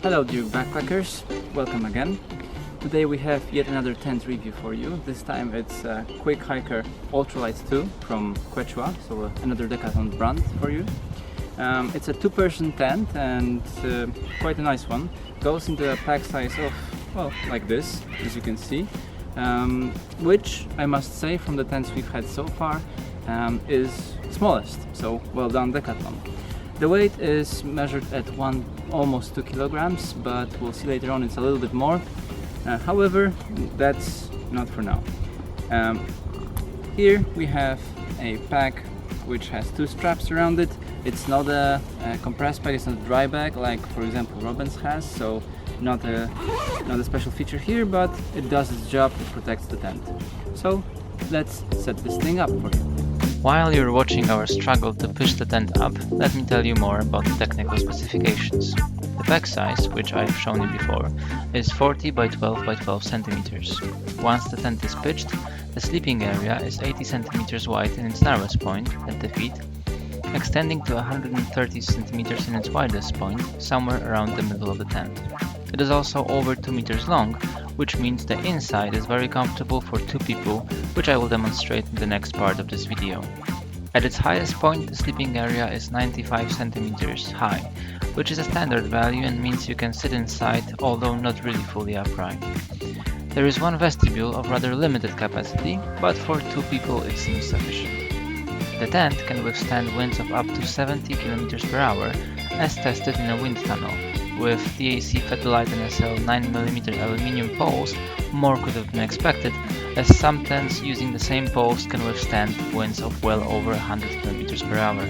Hello dear backpackers, welcome again. Today we have yet another tent review for you. This time it's Quickhiker Ultralight II from Quechua, so another Decathlon brand for you. It's a two-person tent and quite a nice one. Goes into a pack size of, well, like this, as you can see, which I must say from the tents we've had so far is smallest, so well done Decathlon. The weight is measured at almost 2 kilograms, but we'll see later on it's a little bit more. However, that's not for now. Here we have a pack which has two straps around it. It's not a compressed pack, it's not a dry bag like for example Robin's has, so not a special feature here, but it does its job, it protects the tent. So let's set this thing up for you. While you're watching our struggle to push the tent up, let me tell you more about the technical specifications. The pack size, which I've shown you before, is 40 by 12 by 12 centimeters. Once the tent is pitched, the sleeping area is 80 centimeters wide in its narrowest point, at the feet, extending to 130 centimeters in its widest point, somewhere around the middle of the tent. It is also over 2 meters long, which means the inside is very comfortable for two people, which I will demonstrate in the next part of this video. At its highest point, the sleeping area is 95 centimeters high, which is a standard value and means you can sit inside, although not really fully upright. There is one vestibule of rather limited capacity, but for two people it seems sufficient. The tent can withstand winds of up to 70 km per hour, as tested in a wind tunnel. With DAC Fedolite and SL 9mm aluminium poles, more could have been expected, as some tents using the same poles can withstand winds of well over 100 km per hour.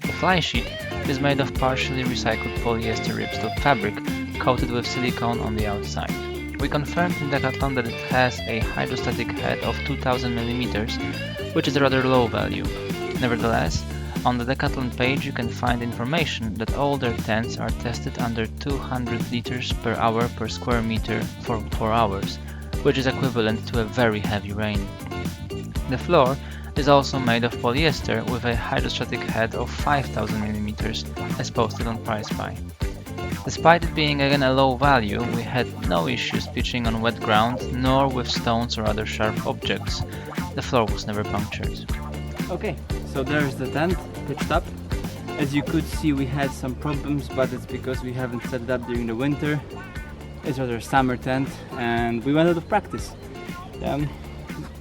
The fly sheet is made of partially recycled polyester ripstop fabric coated with silicone on the outside. We confirmed in Decathlon that it has a hydrostatic head of 2000 mm, which is a rather low value. Nevertheless, on the Decathlon page you can find information that all their tents are tested under 200 liters per hour per square meter for 4 hours, which is equivalent to a very heavy rain. The floor is also made of polyester with a hydrostatic head of 5000 mm as posted on PriceBuy. Despite it being again a low value, we had no issues pitching on wet ground nor with stones or other sharp objects. The floor was never punctured. Okay, so there's the tent pitched up. As you could see, we had some problems, but it's because we haven't set it up during the winter. It's rather a summer tent and we went out of practice.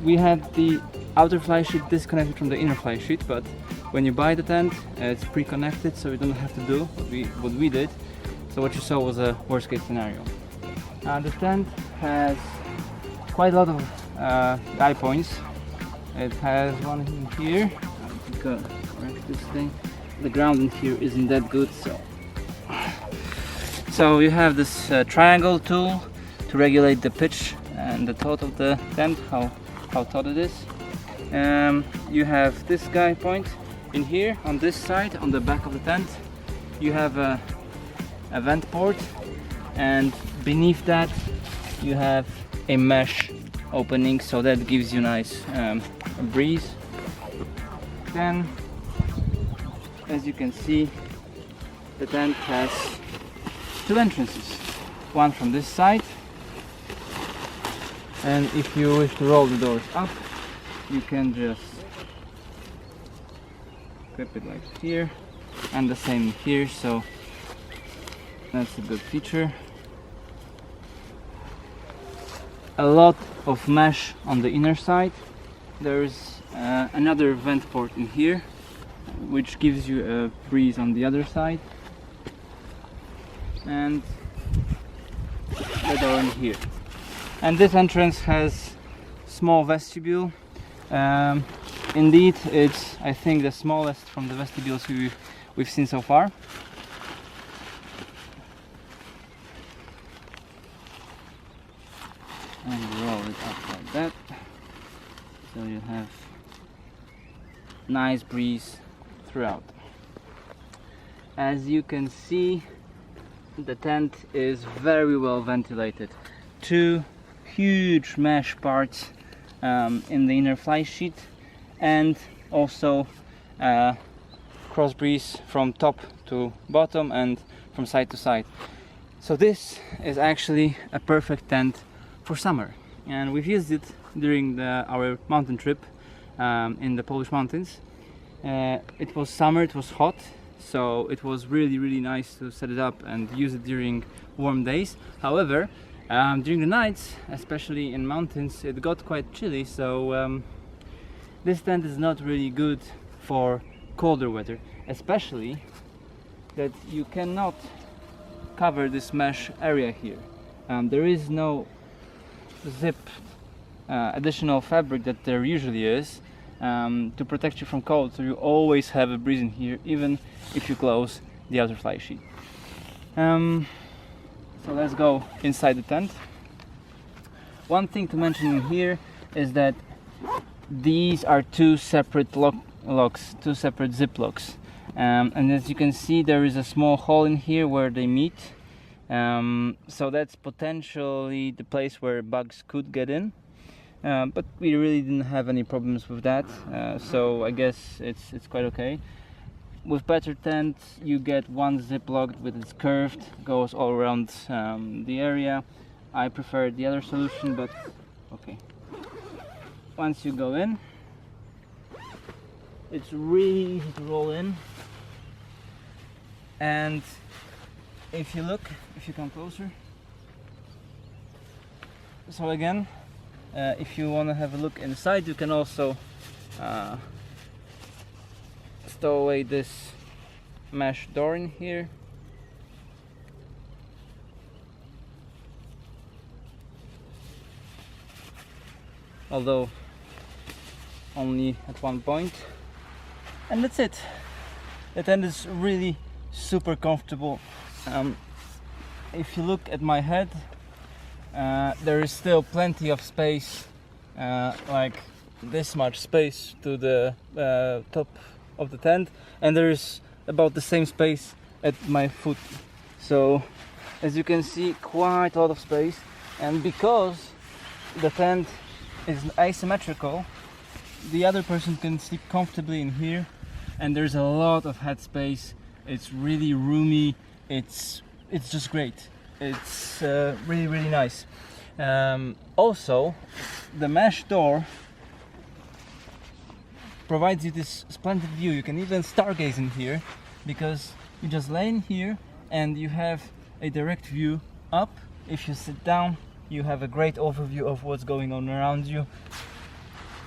We had the outer fly sheet disconnected from the inner fly sheet, but when you buy the tent it's pre-connected, so you don't have to do what we did. So what you saw was a worst case scenario. The tent has quite a lot of guy points. It has one in here. I think correct this thing. The ground in here isn't that good, so you have this triangle tool to regulate the pitch and the taut of the tent, how taut it is. You have this guy point in here on this side, on the back of the tent. You have a vent port, and beneath that you have a mesh opening, so that gives you nice breeze. Then, as you can see, the tent has two entrances, one from this side, and if you wish to roll the doors up, you can just clip it like here, and the same here, so that's a good feature. A lot of mesh on the inner side. There's another vent port in here, which gives you a breeze on the other side, and the door in here. And this entrance has small vestibule. Indeed, it's I think the smallest from the vestibules we've seen so far. And roll it up like that, so you have nice breeze throughout. As you can see, the tent is very well ventilated. Two huge mesh parts in the inner fly sheet, and also cross breeze from top to bottom and from side to side. So this is actually a perfect tent for summer, and we've used it during our mountain trip in the Polish mountains. It was summer, it was hot, so it was really nice to set it up and use it during warm days. However, during the nights, especially in mountains, it got quite chilly, so this tent is not really good for colder weather, especially that you cannot cover this mesh area here. There is no zip additional fabric that there usually is to protect you from cold, so you always have a breeze in here even if you close the outer fly sheet. So let's go inside the tent. One thing to mention in here is that these are two separate locks, two separate zip locks, and as you can see there is a small hole in here where they meet, so that's potentially the place where bugs could get in, but we really didn't have any problems with that, so I guess it's quite okay. With better tent you get one zip lock with its curved, goes all around the area. I prefer the other solution, but okay. Once you go in, it's really easy to roll in, and if you come closer, so again, if you want to have a look inside, you can also stow away this mesh door in here. Although only at one point, and that's it. The tent is really super comfortable. If you look at my head, there is still plenty of space, like this much space to the top of the tent, and there is about the same space at my foot. So as you can see, quite a lot of space, and because the tent is asymmetrical, the other person can sleep comfortably in here, and there's a lot of head space. It's really roomy, it's just great. It's really nice. Also, the mesh door provides you this splendid view. You can even stargaze in here, because you just lay in here and you have a direct view up. If you sit down, you have a great overview of what's going on around you.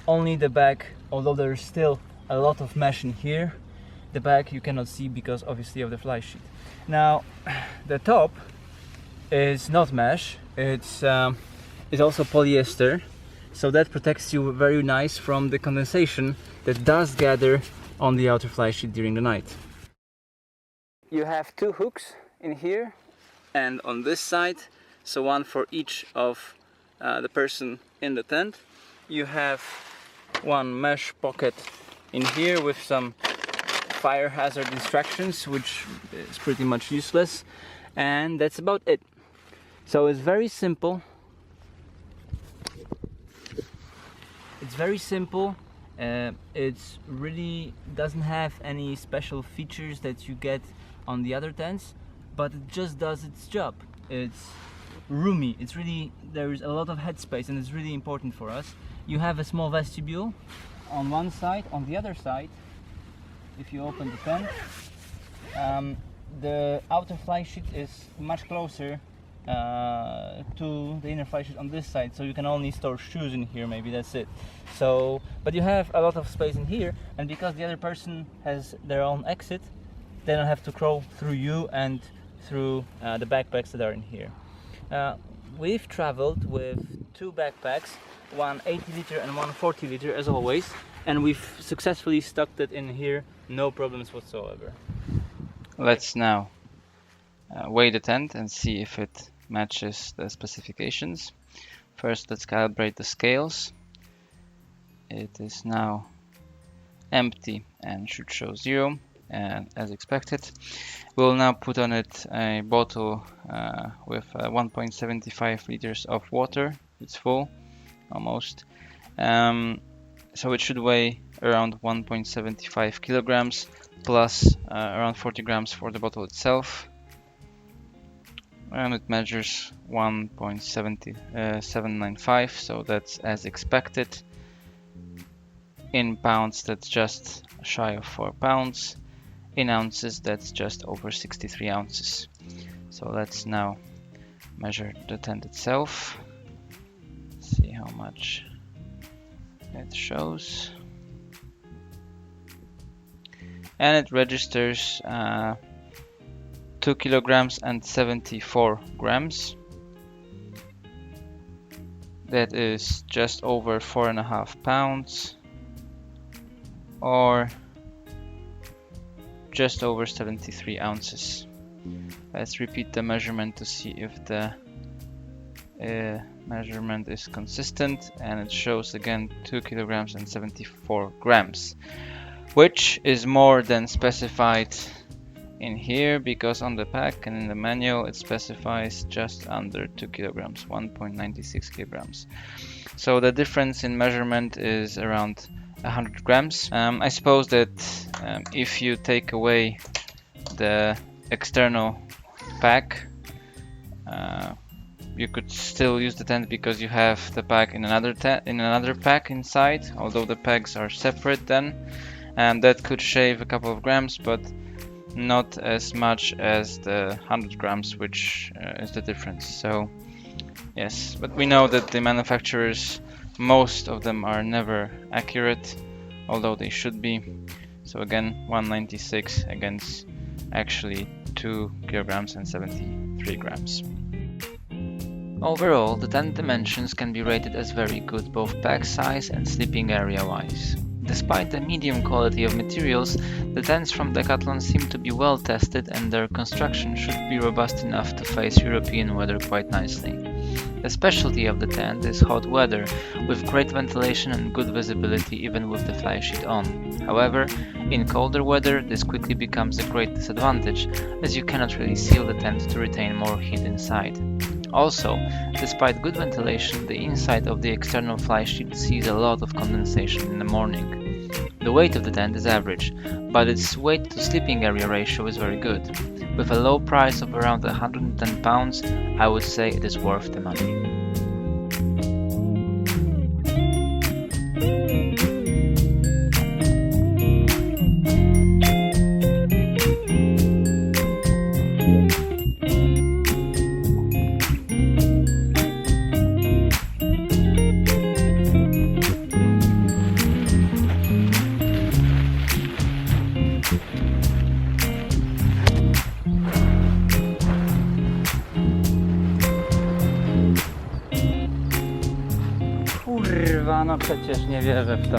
Only the back, although there's still a lot of mesh in here, the back you cannot see because obviously of the fly sheet. Now the top is not mesh, it's also polyester, so that protects you very nice from the condensation that does gather on the outer fly sheet during the night. You have two hooks in here and on this side, so one for each of the person in the tent. You have one mesh pocket in here with some fire hazard instructions, which is pretty much useless, and that's about it. So it's very simple. It's really doesn't have any special features that you get on the other tents, but it just does its job. It's roomy, there is a lot of headspace, and it's really important for us. You have a small vestibule on one side. On the other side, if you open the tent, the outer fly sheet is much closer to the inner fly sheet on this side, so you can only store shoes in here, maybe that's it. So, but you have a lot of space in here, and because the other person has their own exit, they don't have to crawl through you and through the backpacks that are in here. We've traveled with two backpacks, one 80 liter and one 40 liter as always, and we've successfully stuck it in here, no problems whatsoever. Let's now weigh the tent and see if it matches the specifications. First, let's calibrate the scales. It is now empty and should show 0, and as expected. We'll now put on it a bottle with 1.75 liters of water. It's full, almost. So it should weigh around 1.75 kilograms plus around 40 grams for the bottle itself. and it measures 1.795, so that's as expected. In pounds, that's just shy of 4 pounds. In ounces, that's just over 63 ounces. So let's now measure the tent itself. See how much it shows. And it registers 2 kilograms and 74 grams. That is just over 4.5 pounds, or just over 73 ounces. Let's repeat the measurement to see if the measurement is consistent, and it shows again 2 kilograms and 74 grams, which is more than specified in here, because on the pack and in the manual it specifies just under 2 kilograms, 1.96 kilograms. So the difference in measurement is around 100 grams. I suppose that if you take away the external pack, you could still use the tent because you have the pack in another pack inside, although the pegs are separate then, and that could shave a couple of grams, but not as much as the 100 grams, which is the difference. So yes, but we know that the manufacturers, most of them are never accurate, although they should be. So again, 196 against actually 2 kilograms and 73 grams. Overall, the tent dimensions can be rated as very good, both pack size and sleeping area wise. Despite the medium quality of materials, the tents from Decathlon seem to be well tested, and their construction should be robust enough to face European weather quite nicely. The specialty of the tent is hot weather, with great ventilation and good visibility even with the fly sheet on. However, in colder weather this quickly becomes a great disadvantage, as you cannot really seal the tent to retain more heat inside. Also, despite good ventilation, the inside of the external fly sheet sees a lot of condensation in the morning. The weight of the tent is average, but its weight to sleeping area ratio is very good. With a low price of around 110 pounds, I would say it is worth the money. Kurwa, no przecież nie wierzę w to.